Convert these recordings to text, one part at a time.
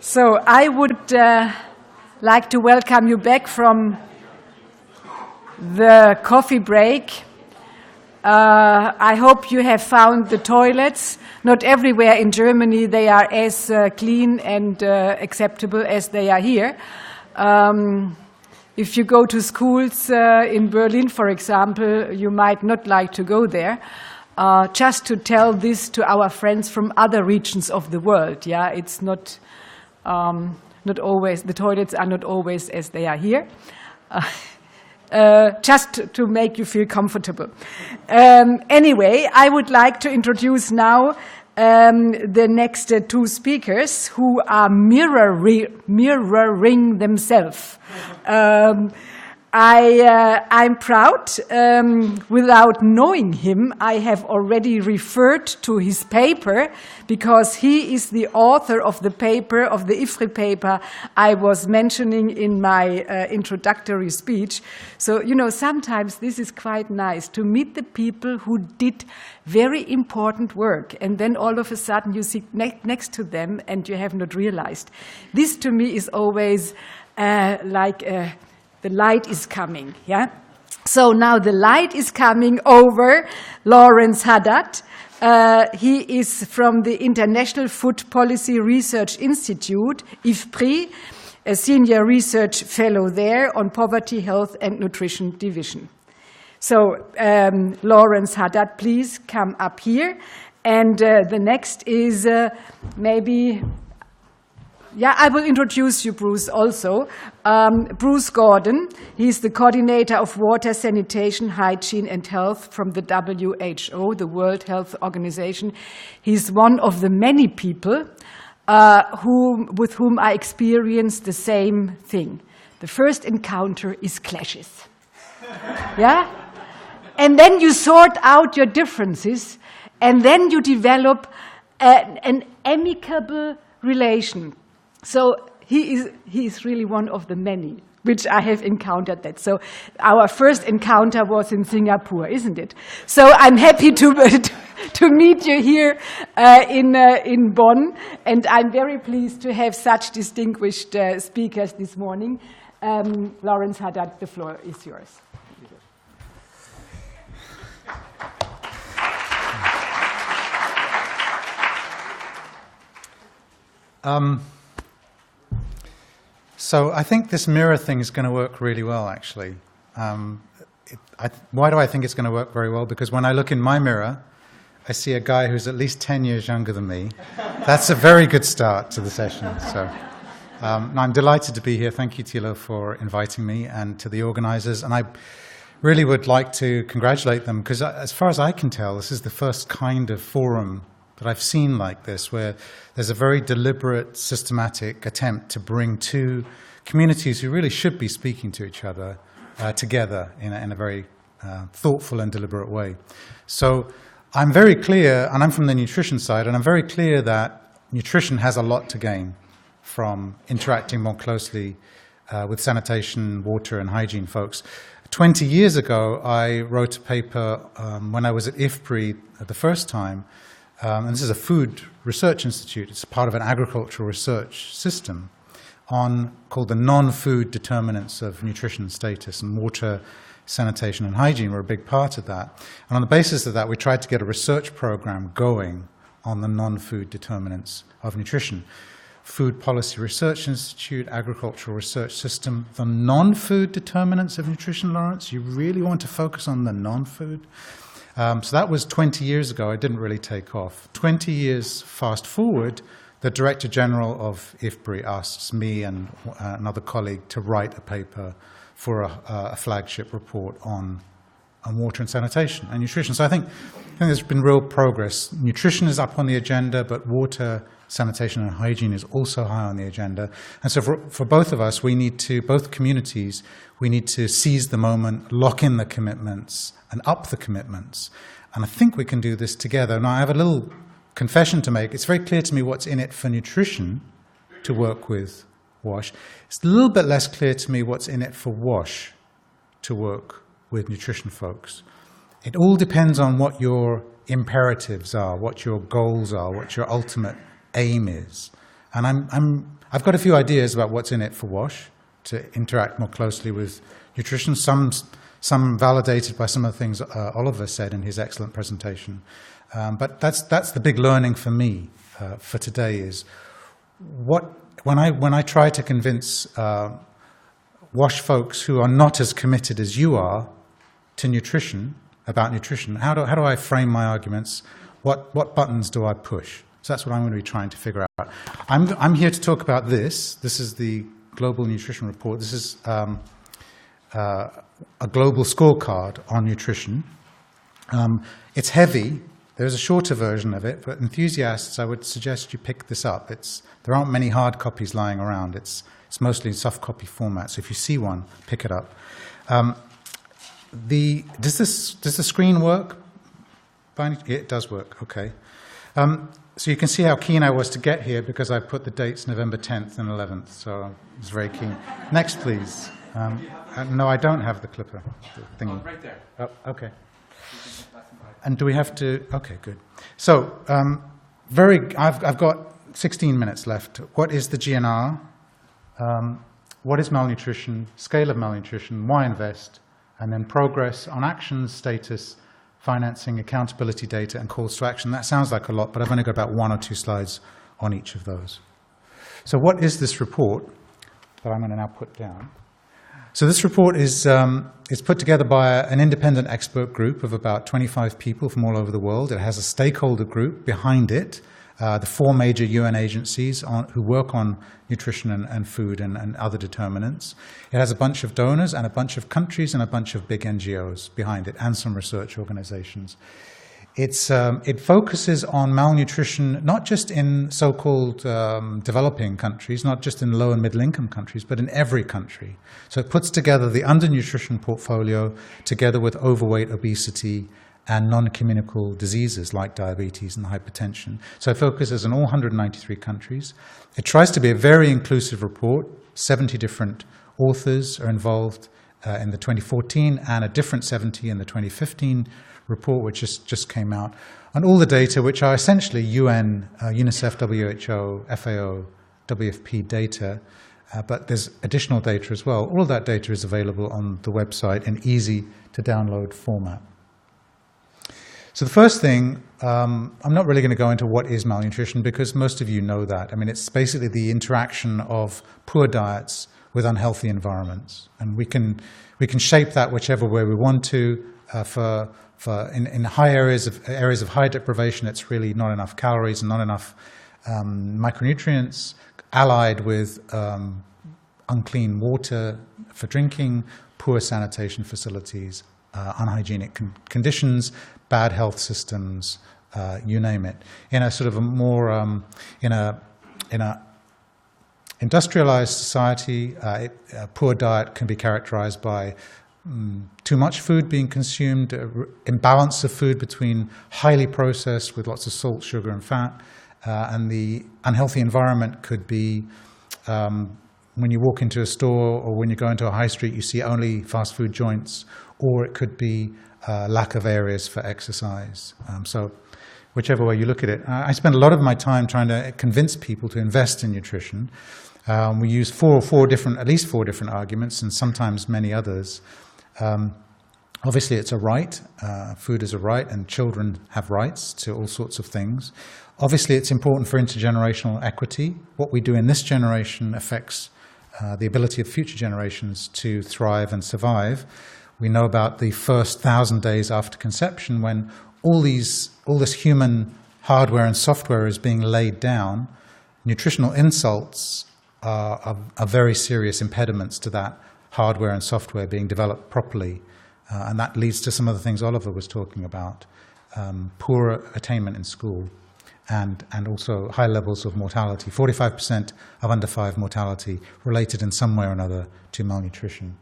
So I would like to welcome you back from the coffee break. I hope you have found the toilets. Not everywhere in Germany they are as clean and acceptable as they are here. If you go to schools in Berlin, for example, you might not like to go there. Just to tell this to our friends from other regions of the world, yeah, it's not always, the toilets are not always as they are here. Just to make you feel comfortable. Anyway, I would like to introduce now the next two speakers who are mirroring themselves. I'm proud. Without knowing him, I have already referred to his paper because he is the author of the paper, of the IFRI paper I was mentioning in my introductory speech. So, you know, sometimes this is quite nice to meet the people who did very important work, and then all of a sudden you sit next to them and you have not realized. This to me is always the light is coming, yeah? So now the light is coming over Lawrence Haddad. He is from the International Food Policy Research Institute, IFPRI, a senior research fellow there on Poverty, Health and Nutrition Division. So Lawrence Haddad, please come up here. And the next is I will introduce you, Bruce, also. Bruce Gordon, he's the coordinator of water, sanitation, hygiene and health from the WHO, the World Health Organization. He's one of the many people with whom I experienced the same thing. The first encounter is clashes. Yeah? And then you sort out your differences, and then you develop an amicable relation. So he is really one of the many which I have encountered that. So our first encounter was in Singapore, isn't it? So I'm happy to meet you here in Bonn, and I'm very pleased to have such distinguished speakers this morning. Lawrence Haddad, the floor is yours. So I think this mirror thing is going to work really well, actually. Why do I think it's going to work very well? Because when I look in my mirror, I see a guy who's at least 10 years younger than me. That's a very good start to the session. So I'm delighted to be here. Thank you, Thilo, for inviting me, and to the organizers. And I really would like to congratulate them, because as far as I can tell, this is the first kind of forum that I've seen like this, where there's a very deliberate, systematic attempt to bring two communities who really should be speaking to each other together in a very thoughtful and deliberate way. So I'm very clear, and I'm from the nutrition side, and I'm very clear that nutrition has a lot to gain from interacting more closely with sanitation, water, and hygiene folks. 20 years ago, I wrote a paper when I was at IFPRI the first time. And this is a food research institute. It's part of an agricultural research system called the non-food determinants of nutrition status, and water, sanitation and hygiene were a big part of that. And on the basis of that, we tried to get a research program going on the non-food determinants of nutrition. Food Policy Research Institute, agricultural research system, the non-food determinants of nutrition, Lawrence? You really want to focus on the non-food? So that was 20 years ago. It didn't really take off. 20 years fast forward, the Director General of IFPRI asks me and another colleague to write a paper for a flagship report on water and sanitation and nutrition. So I think there's been real progress. Nutrition is up on the agenda, but water, sanitation and hygiene is also high on the agenda. And so for both of us, both communities, we need to seize the moment, lock in the commitments, and up the commitments. And I think we can do this together. Now, I have a little confession to make. It's very clear to me what's in it for nutrition to work with WASH. It's a little bit less clear to me what's in it for WASH to work with nutrition folks. It all depends on what your imperatives are, what your goals are, what your ultimate aim is. And I've got a few ideas about what's in it for WASH to interact more closely with nutrition. Some validated by some of the things Oliver said in his excellent presentation. But that's the big learning for me for today is when I try to convince WASH folks who are not as committed as you are to nutrition, about nutrition, how do I frame my arguments? What buttons do I push? So that's what I'm going to be trying to figure out. I'm here to talk about this. This is the Global Nutrition Report. This is a global scorecard on nutrition. It's heavy. There's a shorter version of it, but enthusiasts, I would suggest you pick this up. There aren't many hard copies lying around. It's mostly in soft copy format, so if you see one, pick it up. Does the screen work? It does work, okay. So you can see how keen I was to get here because I put the dates November 10th and 11th, so I was very keen. Next, please. No, I don't have the clipper. The thingy. Right there. Oh, okay. And do we have to? Okay, good. So, I've got 16 minutes left. What is the GNR? What is malnutrition? Scale of malnutrition? Why invest? And then progress on actions, status, financing, accountability data, and calls to action. That sounds like a lot, but I've only got about 1 or 2 slides on each of those. So what is this report that I'm going to now put down? So this report is put together by an independent expert group of about 25 people from all over the world. It has a stakeholder group behind it, the 4 major UN agencies who work on nutrition and food and other determinants. It has a bunch of donors and a bunch of countries and a bunch of big NGOs behind it and some research organizations. It focuses on malnutrition not just in so-called developing countries, not just in low and middle income countries, but in every country. So it puts together the undernutrition portfolio together with overweight, obesity, and non-communicable diseases like diabetes and hypertension. So it focuses on all 193 countries. It tries to be a very inclusive report. 70 different authors are involved in the 2014 and a different 70 in the 2015 report, which just came out, on all the data, which are essentially UN, UNICEF, WHO, FAO, WFP data, but there's additional data as well. All of that data is available on the website in easy-to-download format. So the first thing, I'm not really going to go into what is malnutrition because most of you know that. I mean, it's basically the interaction of poor diets with unhealthy environments, and we can shape that whichever way we want to. In high areas of high deprivation, it's really not enough calories and not enough micronutrients, allied with unclean water for drinking, poor sanitation facilities, unhygienic conditions, bad health systems, you name it. In a sort of a more in a industrialized society, a poor diet can be characterized by too much food being consumed, imbalance of food between highly processed with lots of salt, sugar, and fat, and the unhealthy environment could be when you walk into a store or when you go into a high street, you see only fast food joints, or it could be lack of areas for exercise. So whichever way you look at it. I spend a lot of my time trying to convince people to invest in nutrition. We use at least four different arguments, and sometimes many others. Obviously, it's a right. Food is a right, and children have rights to all sorts of things. Obviously, it's important for intergenerational equity. What we do in this generation affects the ability of future generations to thrive and survive. We know about the first 1,000 days after conception, when all this human hardware and software is being laid down. Nutritional insults are very serious impediments to that hardware and software being developed properly. And that leads to some of the things Oliver was talking about. Poor attainment in school and also high levels of mortality. 45% of under 5 mortality related in some way or another to malnutrition.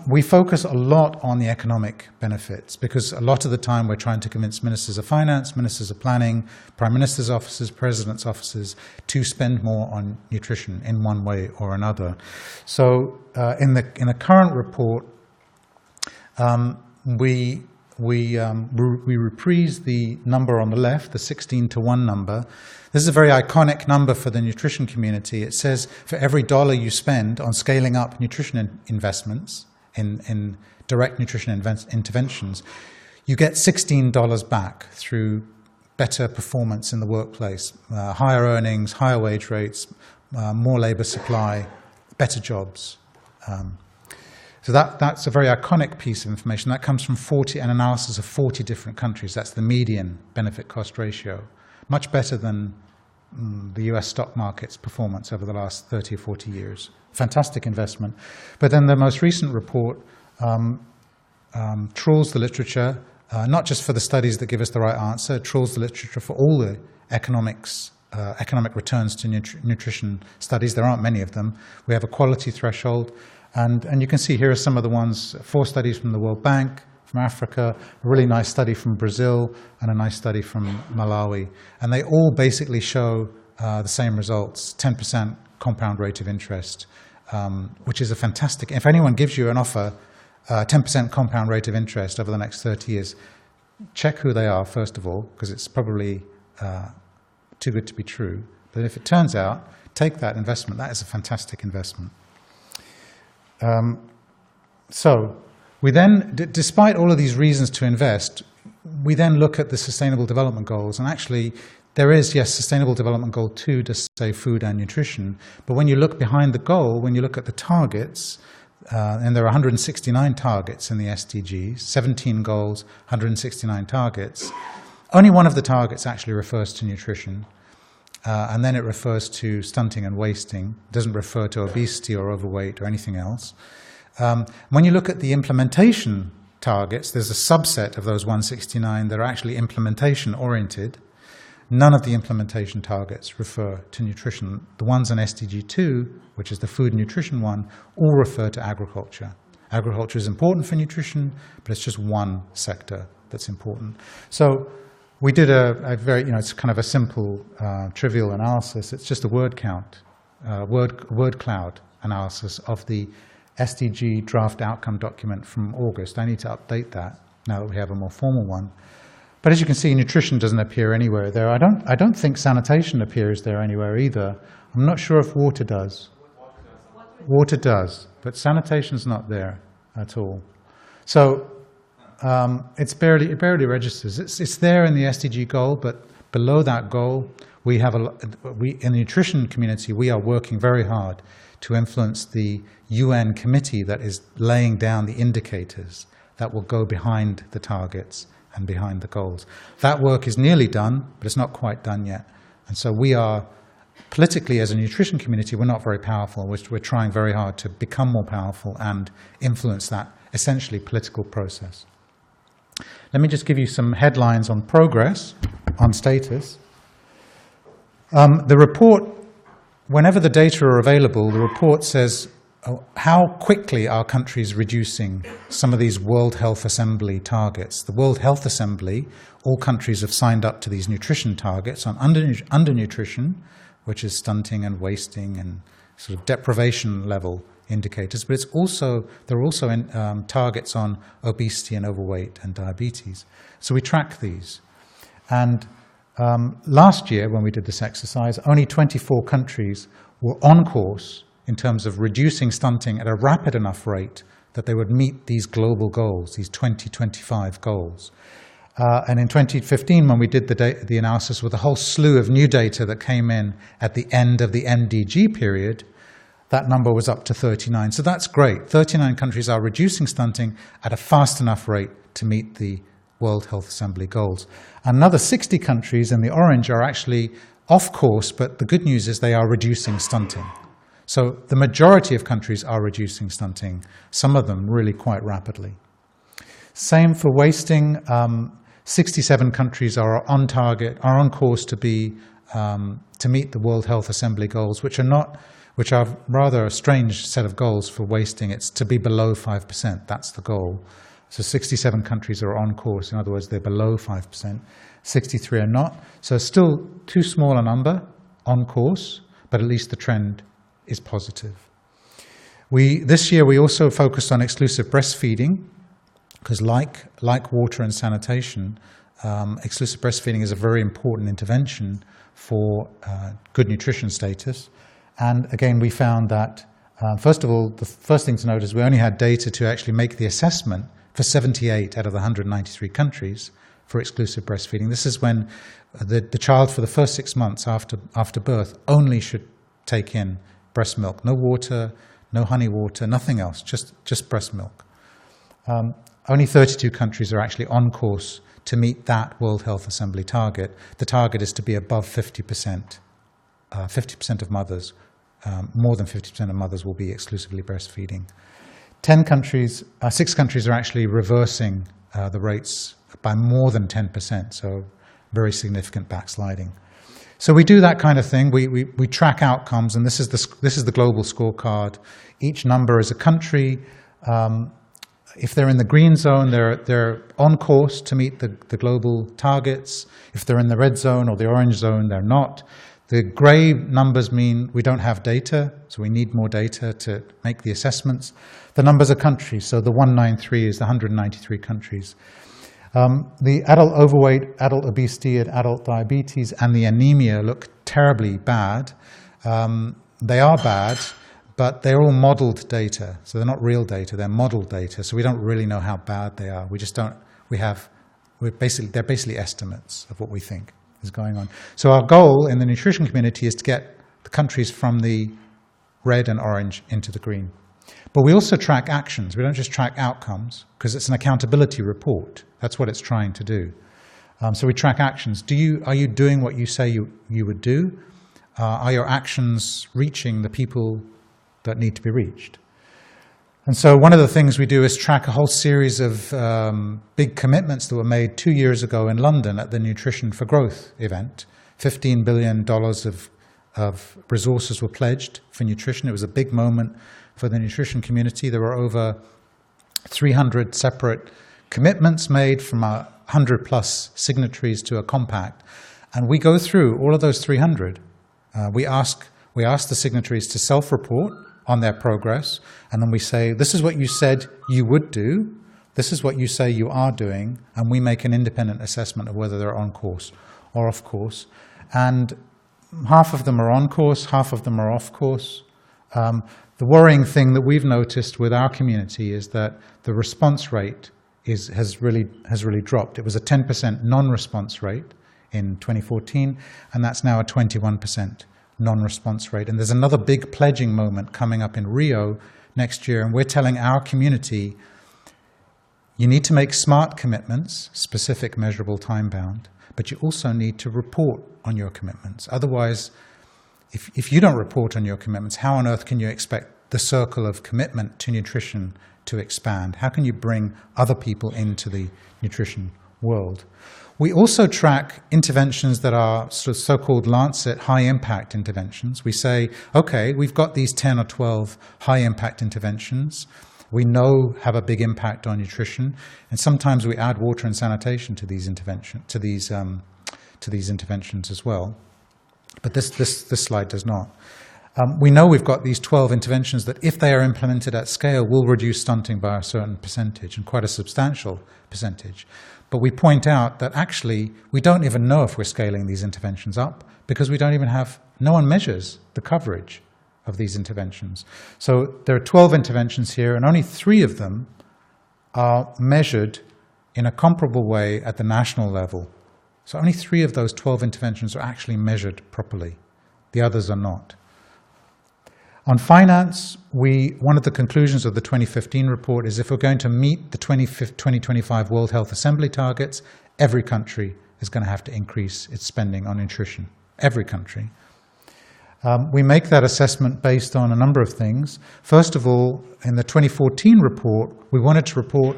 We focus a lot on the economic benefits because a lot of the time we're trying to convince ministers of finance, ministers of planning, prime minister's offices, president's offices to spend more on nutrition in one way or another. So in the current report, we we reprise the number on the left, the 16-to-1 number. This is a very iconic number for the nutrition community. It says for every dollar you spend on scaling up nutrition investments, in direct nutrition interventions, you get $16 back through better performance in the workplace, higher earnings, higher wage rates, more labor supply, better jobs. So that's a very iconic piece of information. That comes from an analysis of 40 different countries. That's the median benefit-cost ratio. Much better than the US stock market's performance over the last 30 or 40 years. Fantastic investment. But then the most recent report trawls the literature, not just for the studies that give us the right answer, it trawls the literature for all the economic returns to nutrition studies. There aren't many of them. We have a quality threshold. And you can see here are some of the ones, 4 studies from the World Bank, from Africa, a really nice study from Brazil, and a nice study from Malawi. And they all basically show the same results, 10% compound rate of interest, which is a fantastic. If anyone gives you an offer, 10% compound rate of interest over the next 30 years, check who they are, first of all, because it's probably too good to be true. But if it turns out, take that investment. That is a fantastic investment. So we then, despite all of these reasons to invest, we then look at the Sustainable Development Goals. And actually, there is, yes, Sustainable Development Goal 2 to say food and nutrition. But when you look behind the goal, when you look at the targets, and there are 169 targets in the SDGs, 17 goals, 169 targets, only one of the targets actually refers to nutrition. And then it refers to stunting and wasting. It doesn't refer to obesity or overweight or anything else. When you look at the implementation targets, there's a subset of those 169 that are actually implementation-oriented. None of the implementation targets refer to nutrition. The ones in SDG 2, which is the food and nutrition one, all refer to agriculture. Agriculture is important for nutrition, but it's just one sector that's important. So we did a very, it's kind of a simple, trivial analysis. It's just a word count, word cloud analysis of the SDG draft outcome document from August. I need to update that now that we have a more formal one. But as you can see, nutrition doesn't appear anywhere there. I don't think sanitation appears there anywhere either. I'm not sure if water does. Water does, but sanitation's not there at all. So it barely registers. It's there in the SDG goal, but below that goal, we in the nutrition community, we are working very hard to influence the UN committee that is laying down the indicators that will go behind the targets and behind the goals. That work is nearly done, but it's not quite done yet. And so we are, politically as a nutrition community, we're not very powerful. We're trying very hard to become more powerful and influence that essentially political process. Let me just give you some headlines on progress, on status. The report, whenever the data are available, the report says how quickly are countries reducing some of these World Health Assembly targets. The World Health Assembly, all countries have signed up to these nutrition targets on undernutrition, which is stunting and wasting and sort of deprivation level indicators, but there are also targets on obesity and overweight and diabetes. So we track these. And last year, when we did this exercise, only 24 countries were on course in terms of reducing stunting at a rapid enough rate that they would meet these global goals, these 2025 goals. And in 2015, when we did the analysis with a whole slew of new data that came in at the end of the MDG period, that number was up to 39. So that's great. 39 countries are reducing stunting at a fast enough rate to meet the World Health Assembly goals. Another 60 countries in the orange are actually off course, but the good news is they are reducing stunting. So the majority of countries are reducing stunting, some of them really quite rapidly. Same for wasting. 67 countries are on target, are on course to meet the World Health Assembly goals, which are rather a strange set of goals for wasting. It's to be below 5%. That's the goal. So 67 countries are on course. In other words, they're below 5%. 63 are not. So still too small a number on course, but at least the trend is positive. This year we also focused on exclusive breastfeeding. because like water and sanitation, exclusive breastfeeding is a very important intervention for good nutrition status. And again, we found that, first of all, the first thing to note is we only had data to actually make the assessment for 78 out of the 193 countries for exclusive breastfeeding. This is when the child, for the first 6 months after birth, only should take in breast milk. No water, no honey water, nothing else, just breast milk. Only 32 countries are actually on course to meet that World Health Assembly target. The target is to be above 50%. 50% of mothers, more than 50% of mothers will be exclusively breastfeeding. 6 countries are actually reversing the rates by more than 10%, so very significant backsliding. So we do that kind of thing. We track outcomes, and this is the global scorecard. Each number is a country. If they're in the green zone, they're on course to meet the global targets. If they're in the red zone or the orange zone, they're not. The grey numbers mean we don't have data, so we need more data to make the assessments. The numbers are countries, so the 193 is the 193 countries. The adult overweight, adult obesity, and adult diabetes and the anemia look terribly bad. They are bad, but they're all modeled data, so they're not real data, they're modeled data, so we don't really know how bad they are. They're basically estimates of what we think is going on. So our goal in the nutrition community is to get the countries from the red and orange into the green. But we also track actions. We don't just track outcomes, because it's an accountability report. That's what it's trying to do. So we track actions. Are you doing what you say you would do? Are your actions reaching the people that need to be reached? And so one of the things we do is track a whole series of big commitments that were made 2 years ago in London at the Nutrition for Growth event. $15 billion of resources were pledged for nutrition. It was a big moment for the nutrition community. There were over 300 separate commitments made from 100 plus signatories to a compact. And we go through all of those 300. We ask the signatories to self-report on their progress, and then we say, this is what you said you would do, this is what you say you are doing, and we make an independent assessment of whether they're on course or off course. And half of them are on course, half of them are off course. The worrying thing that we've noticed with our community is that the response rate has really dropped. It was a 10% non-response rate in 2014, and that's now a 21% non-response rate. And there's another big pledging moment coming up in Rio next year, and we're telling our community, you need to make smart commitments, specific, measurable, time-bound, but you also need to report on your commitments. Otherwise, if you don't report on your commitments, how on earth can you expect the circle of commitment to nutrition to expand? How can you bring other people into the nutrition world? We also track interventions that are so-called Lancet high-impact interventions. We say, okay, we've got these 10 or 12 high-impact interventions. We know have a big impact on nutrition, and sometimes we add water and sanitation to these interventions as well. But this slide does not. We know we've got these 12 interventions that, if they are implemented at scale, will reduce stunting by a certain percentage, and quite a substantial percentage. But we point out that actually we don't even know if we're scaling these interventions up, because no one measures the coverage of these interventions. So there are 12 interventions here, and only 3 of them are measured in a comparable way at the national level. So only 3 of those 12 interventions are actually measured properly. The others are not. On finance, one of the conclusions of the 2015 report is if we're going to meet the 2025 World Health Assembly targets, every country is going to have to increase its spending on nutrition. Every country. We make that assessment based on a number of things. First of all, in the 2014 report, we wanted to report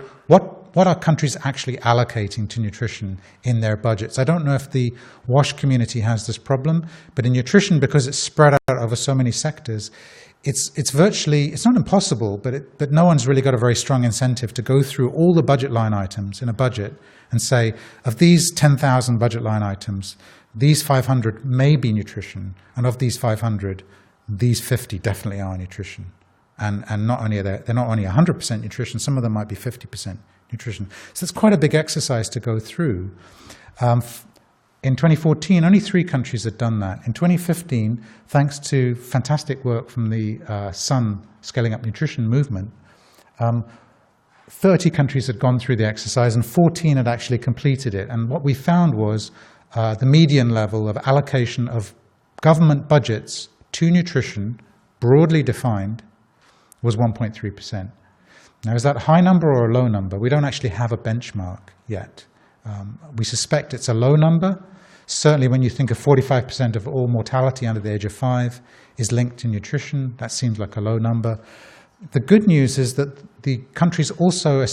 what are countries actually allocating to nutrition in their budgets. I don't know if the WASH community has this problem, but in nutrition, because it's spread out over so many sectors, it's not impossible, but no one's really got a very strong incentive to go through all the budget line items in a budget and say, of these 10,000 budget line items, these 500 may be nutrition, and of these 500, these 50 definitely are nutrition. And not only are they're not only 100% nutrition, some of them might be 50% nutrition. So it's quite a big exercise to go through. In 2014, only 3 countries had done that. In 2015, thanks to fantastic work from the Sun Scaling Up Nutrition movement, 30 countries had gone through the exercise and 14 had actually completed it. And what we found was the median level of allocation of government budgets to nutrition, broadly defined, was 1.3%. Now, is that a high number or a low number? We don't actually have a benchmark yet. We suspect it's a low number. Certainly when you think of 45% of all mortality under the age of 5 is linked to nutrition, that seems like a low number. The good news is that the countries also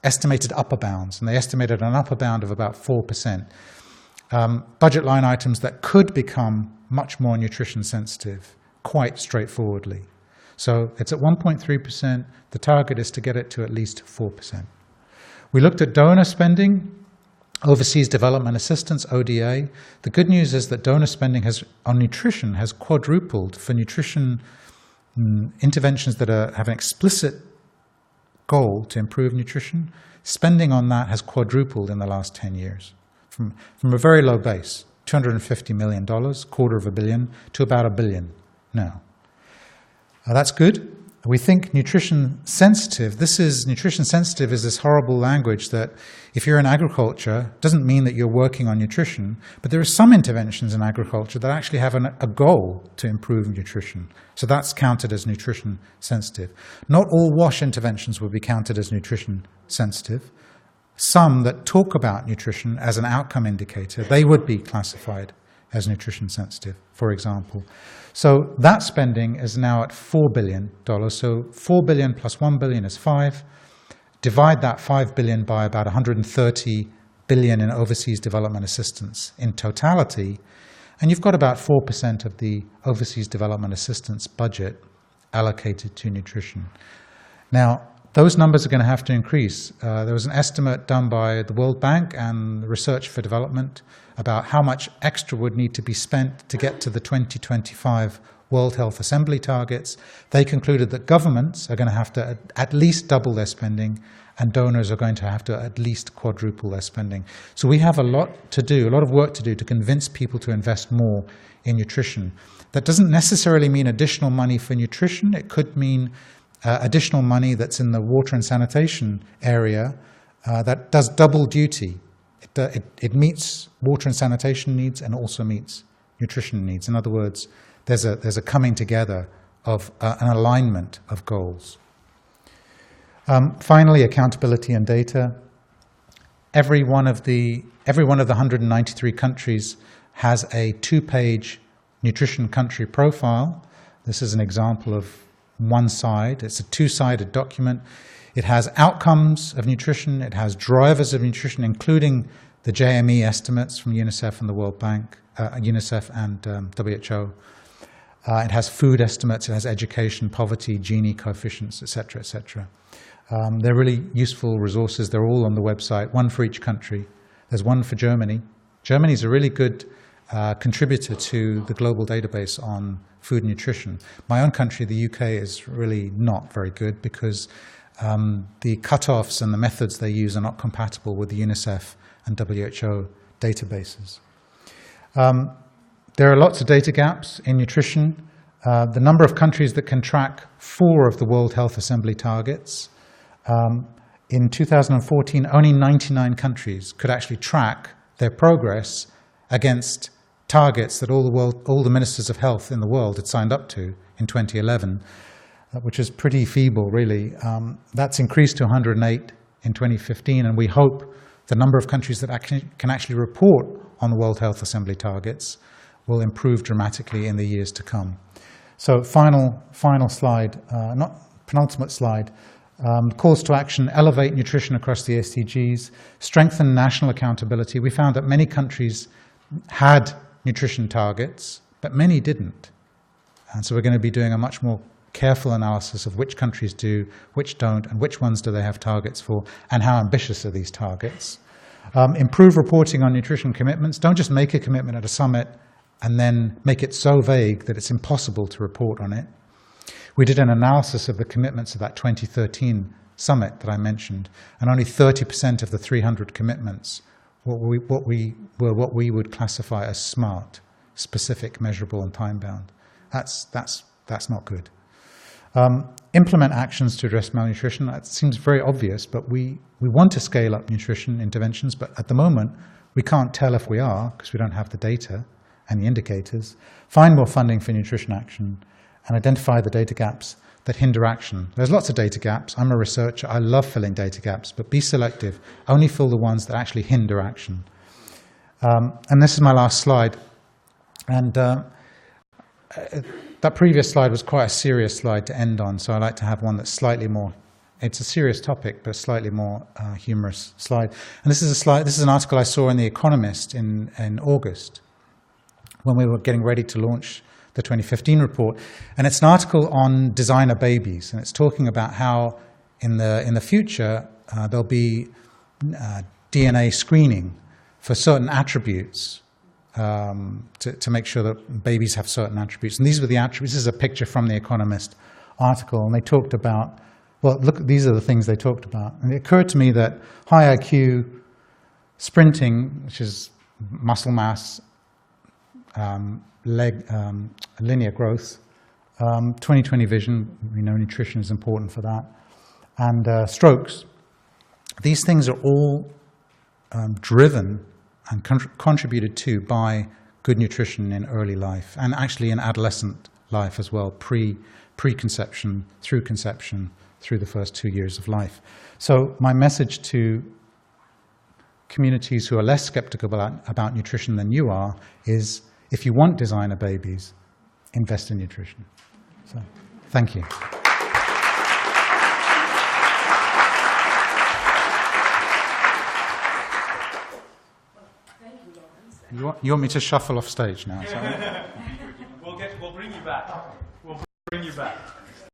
estimated upper bounds, and they estimated an upper bound of about 4%. Budget line items that could become much more nutrition sensitive, quite straightforwardly. So it's at 1.3%. The target is to get it to at least 4%. We looked at donor spending, overseas development assistance, ODA. The good news is that donor spending on nutrition has quadrupled for nutrition interventions that have an explicit goal to improve nutrition. Spending on that has quadrupled in the last 10 years, from a very low base, $250 million, $250 million, to about $1 billion now. That's good. We think nutrition sensitive is this horrible language that if you're in agriculture, doesn't mean that you're working on nutrition, but there are some interventions in agriculture that actually have a goal to improve nutrition. So that's counted as nutrition sensitive. Not all WASH interventions would be counted as nutrition sensitive. Some that talk about nutrition as an outcome indicator, they would be classified as nutrition sensitive, for example. So that spending is now at $4 billion. So $4 billion plus $1 billion is 5. Divide that $5 billion by about $130 billion in overseas development assistance in totality, and you've got about 4% of the overseas development assistance budget allocated to nutrition. Now, those numbers are going to have to increase. There was an estimate done by the World Bank and Research for Development about how much extra would need to be spent to get to the 2025 World Health Assembly targets. They concluded that governments are going to have to at least double their spending, and donors are going to have to at least quadruple their spending. So we have a lot to do, a lot of work to do to convince people to invest more in nutrition. That doesn't necessarily mean additional money for nutrition. It could mean additional money that's in the water and sanitation area that does double duty. It meets water and sanitation needs and also meets nutrition needs. In other words, there's a coming together of an alignment of goals. Finally, accountability and data. Every one of the 193 countries has a 2-page nutrition country profile. This is an example of one side. It's a 2-sided document. It has outcomes of nutrition. It has drivers of nutrition, including the JME estimates from UNICEF and the World Bank, UNICEF and WHO. It has food estimates. It has education, poverty, Gini coefficients, etc., etc. They're really useful resources. They're all on the website, one for each country. There's one for Germany. Germany's a really good contributor to the global database on food and nutrition. My own country, the UK, is really not very good because the cutoffs and the methods they use are not compatible with the UNICEF and WHO databases. There are lots of data gaps in nutrition. The number of countries that can track 4 of the World Health Assembly targets. In 2014, only 99 countries could actually track their progress against targets that all the ministers of health in the world had signed up to in 2011, which is pretty feeble, really. That's increased to 108 in 2015, and we hope the number of countries that can actually report on the World Health Assembly targets will improve dramatically in the years to come. So final slide, penultimate slide. Calls to action: elevate nutrition across the SDGs, strengthen national accountability. We found that many countries had nutrition targets, but many didn't. And so we're going to be doing a much more careful analysis of which countries do, which don't, and which ones do they have targets for, and how ambitious are these targets. Improve reporting on nutrition commitments. Don't just make a commitment at a summit and then make it so vague that it's impossible to report on it. We did an analysis of the commitments of that 2013 summit that I mentioned, and only 30% of the 300 commitments were what we would classify as SMART, specific, measurable, and time-bound. That's not good. Implement actions to address malnutrition. That seems very obvious, but we want to scale up nutrition interventions, but at the moment, we can't tell if we are, because we don't have the data and the indicators. Find more funding for nutrition action and identify the data gaps that hinder action. There's lots of data gaps. I'm a researcher. I love filling data gaps, but be selective. Only fill the ones that actually hinder action. And this is my last slide. And that previous slide was quite a serious slide to end on, so I like to have one that's slightly more, it's a serious topic, but a slightly more humorous slide. And this is an article I saw in The Economist in August, when we were getting ready to launch the 2015 report. And it's an article on designer babies, and it's talking about how in the future there'll be DNA screening for certain attributes to make sure that babies have certain attributes. And these were the attributes. This is a picture from The Economist article, and they talked about, well, look, these are the things they talked about. And it occurred to me that high IQ, sprinting, which is muscle mass, linear growth, 20/20 vision, we know nutrition is important for that, and strokes. These things are all driven and contributed to by good nutrition in early life, and actually in adolescent life as well, preconception, through conception, through the first 2 years of life. So my message to communities who are less skeptical about nutrition than you are is, if you want designer babies, invest in nutrition. So, thank you. You want me to shuffle off stage now? We'll bring you back. We'll bring you back.